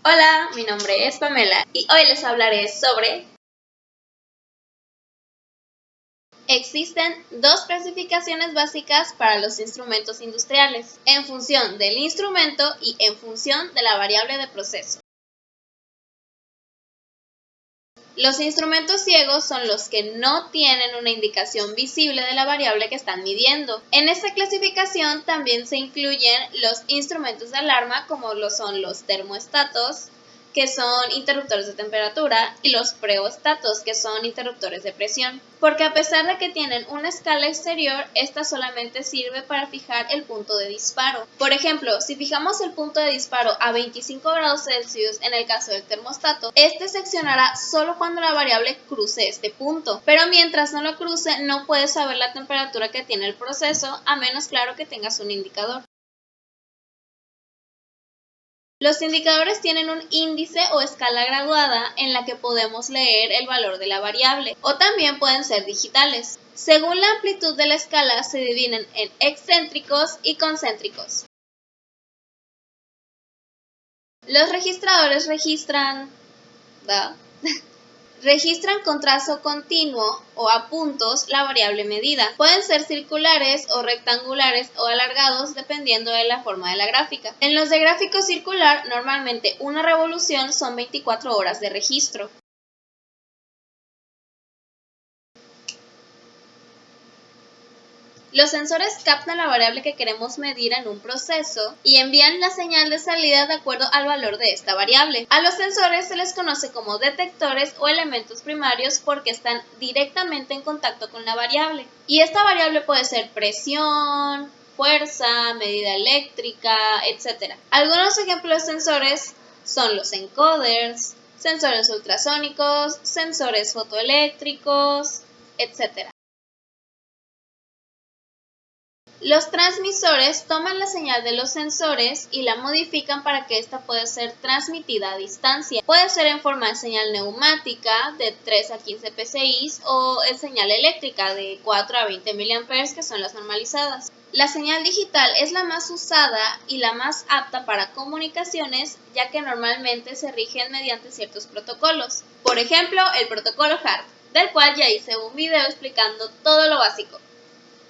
Hola, mi nombre es Pamela y hoy les hablaré sobre... Existen dos clasificaciones básicas para los instrumentos industriales, en función del instrumento y en función de la variable de proceso. Los instrumentos ciegos son los que no tienen una indicación visible de la variable que están midiendo. En esta clasificación también se incluyen los instrumentos de alarma como lo son los termostatos, que son interruptores de temperatura, y los preostatos, que son interruptores de presión, porque a pesar de que tienen una escala exterior, esta solamente sirve para fijar el punto de disparo. Por ejemplo, si fijamos el punto de disparo a 25 grados Celsius en el caso del termostato, este se accionará solo cuando la variable cruce este punto, pero mientras no lo cruce no puedes saber la temperatura que tiene el proceso, a menos claro que tengas un indicador. Los indicadores tienen un índice o escala graduada en la que podemos leer el valor de la variable, o también pueden ser digitales. Según la amplitud de la escala se dividen en excéntricos y concéntricos. Los registradores registran con trazo continuo o a puntos la variable medida. Pueden ser circulares o rectangulares o alargados dependiendo de la forma de la gráfica. En los de gráfico circular, normalmente una revolución son 24 horas de registro. Los sensores captan la variable que queremos medir en un proceso y envían la señal de salida de acuerdo al valor de esta variable. A los sensores se les conoce como detectores o elementos primarios porque están directamente en contacto con la variable. Y esta variable puede ser presión, fuerza, medida eléctrica, etc. Algunos ejemplos de sensores son los encoders, sensores ultrasónicos, sensores fotoeléctricos, etc. Los transmisores toman la señal de los sensores y la modifican para que ésta pueda ser transmitida a distancia. Puede ser en forma de señal neumática de 3 a 15 psi o en señal eléctrica de 4 a 20 mA, que son las normalizadas. La señal digital es la más usada y la más apta para comunicaciones, ya que normalmente se rigen mediante ciertos protocolos. Por ejemplo, el protocolo HART, del cual ya hice un video explicando todo lo básico.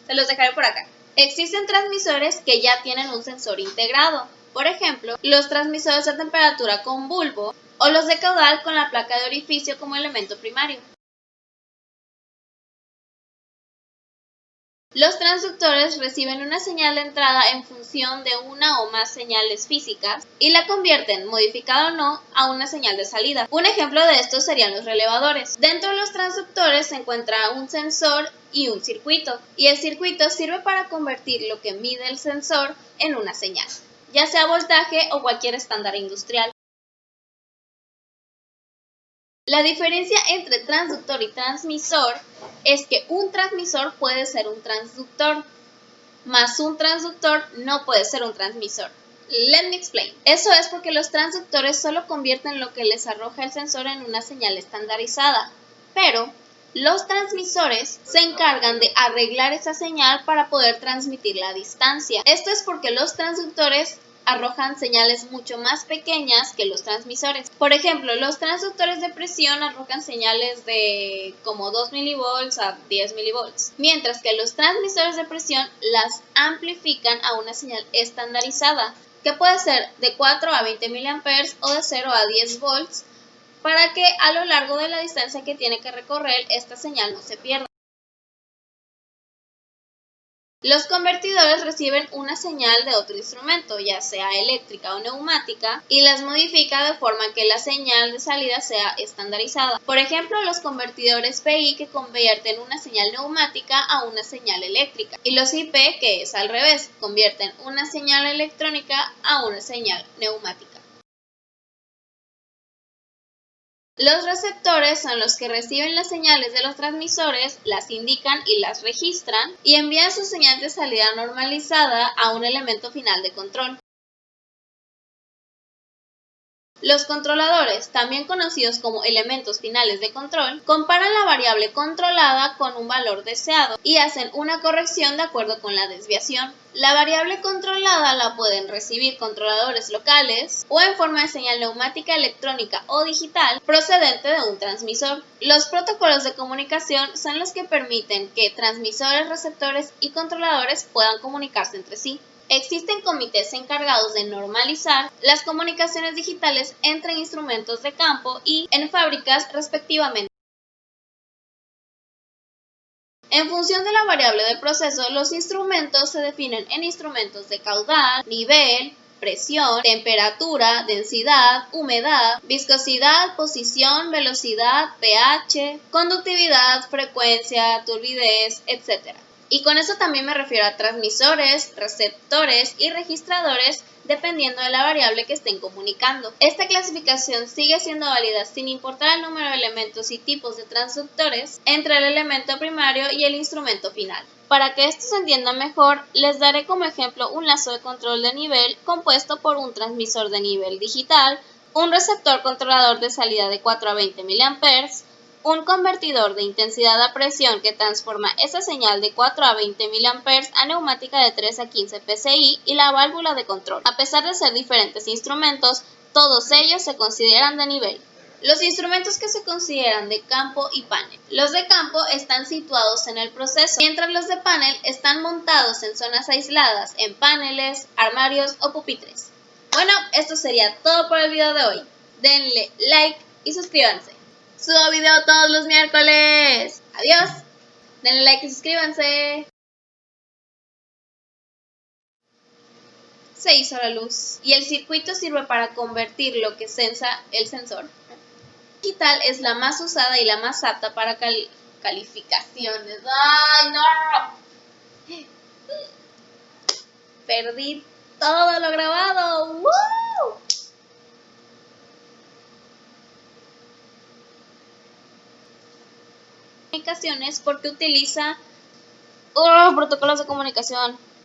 Se los dejaré por acá. Existen transmisores que ya tienen un sensor integrado, por ejemplo, los transmisores de temperatura con bulbo o los de caudal con la placa de orificio como elemento primario. Los transductores reciben una señal de entrada en función de una o más señales físicas y la convierten, modificada o no, a una señal de salida. Un ejemplo de esto serían los relevadores. Dentro de los transductores se encuentra un sensor y un circuito, y el circuito sirve para convertir lo que mide el sensor en una señal, ya sea voltaje o cualquier estándar industrial. La diferencia entre transductor y transmisor es que un transmisor puede ser un transductor, más un transductor no puede ser un transmisor. Let me explain. Eso es porque los transductores solo convierten lo que les arroja el sensor en una señal estandarizada, pero los transmisores se encargan de arreglar esa señal para poder transmitirla a distancia. Esto es porque los transductores arrojan señales mucho más pequeñas que los transmisores. Por ejemplo, los transductores de presión arrojan señales de como 2 mV a 10 mV, mientras que los transmisores de presión las amplifican a una señal estandarizada, que puede ser de 4 a 20 mA o de 0 a 10 volts, para que a lo largo de la distancia que tiene que recorrer esta señal no se pierda. Los convertidores reciben una señal de otro instrumento, ya sea eléctrica o neumática, y las modifica de forma que la señal de salida sea estandarizada. Por ejemplo, los convertidores PI que convierten una señal neumática a una señal eléctrica, y los IP, que es al revés, convierten una señal electrónica a una señal neumática. Los receptores son los que reciben las señales de los transmisores, las indican y las registran, y envían su señal de salida normalizada a un elemento final de control. Los controladores, también conocidos como elementos finales de control, comparan la variable controlada con un valor deseado y hacen una corrección de acuerdo con la desviación. La variable controlada la pueden recibir controladores locales o en forma de señal neumática, electrónica o digital procedente de un transmisor. Los protocolos de comunicación son los que permiten que transmisores, receptores y controladores puedan comunicarse entre sí. Existen comités encargados de normalizar las comunicaciones digitales entre instrumentos de campo y en fábricas respectivamente. En función de la variable del proceso, los instrumentos se definen en instrumentos de caudal, nivel, presión, temperatura, densidad, humedad, viscosidad, posición, velocidad, pH, conductividad, frecuencia, turbidez, etc. Y con eso también me refiero a transmisores, receptores y registradores dependiendo de la variable que estén comunicando. Esta clasificación sigue siendo válida sin importar el número de elementos y tipos de transductores entre el elemento primario y el instrumento final. Para que esto se entienda mejor, les daré como ejemplo un lazo de control de nivel compuesto por un transmisor de nivel digital, un receptor controlador de salida de 4 a 20 mA, un convertidor de intensidad a presión que transforma esa señal de 4 a 20 mA a neumática de 3 a 15 psi y la válvula de control. A pesar de ser diferentes instrumentos, todos ellos se consideran de nivel. Los instrumentos que se consideran de campo y panel. Los de campo están situados en el proceso, mientras los de panel están montados en zonas aisladas, en paneles, armarios o pupitres. Bueno, esto sería todo por el video de hoy. Denle like y suscríbanse. Subo video todos los miércoles. Adiós. Denle like y suscríbanse. Se hizo la luz. Y el circuito sirve para convertir lo que sensa el sensor. Digital es la más usada y la más apta para calificaciones. ¡Ay, no! Perdí todo lo grabado. ¡Woo! Comunicaciones porque utiliza protocolos de comunicación.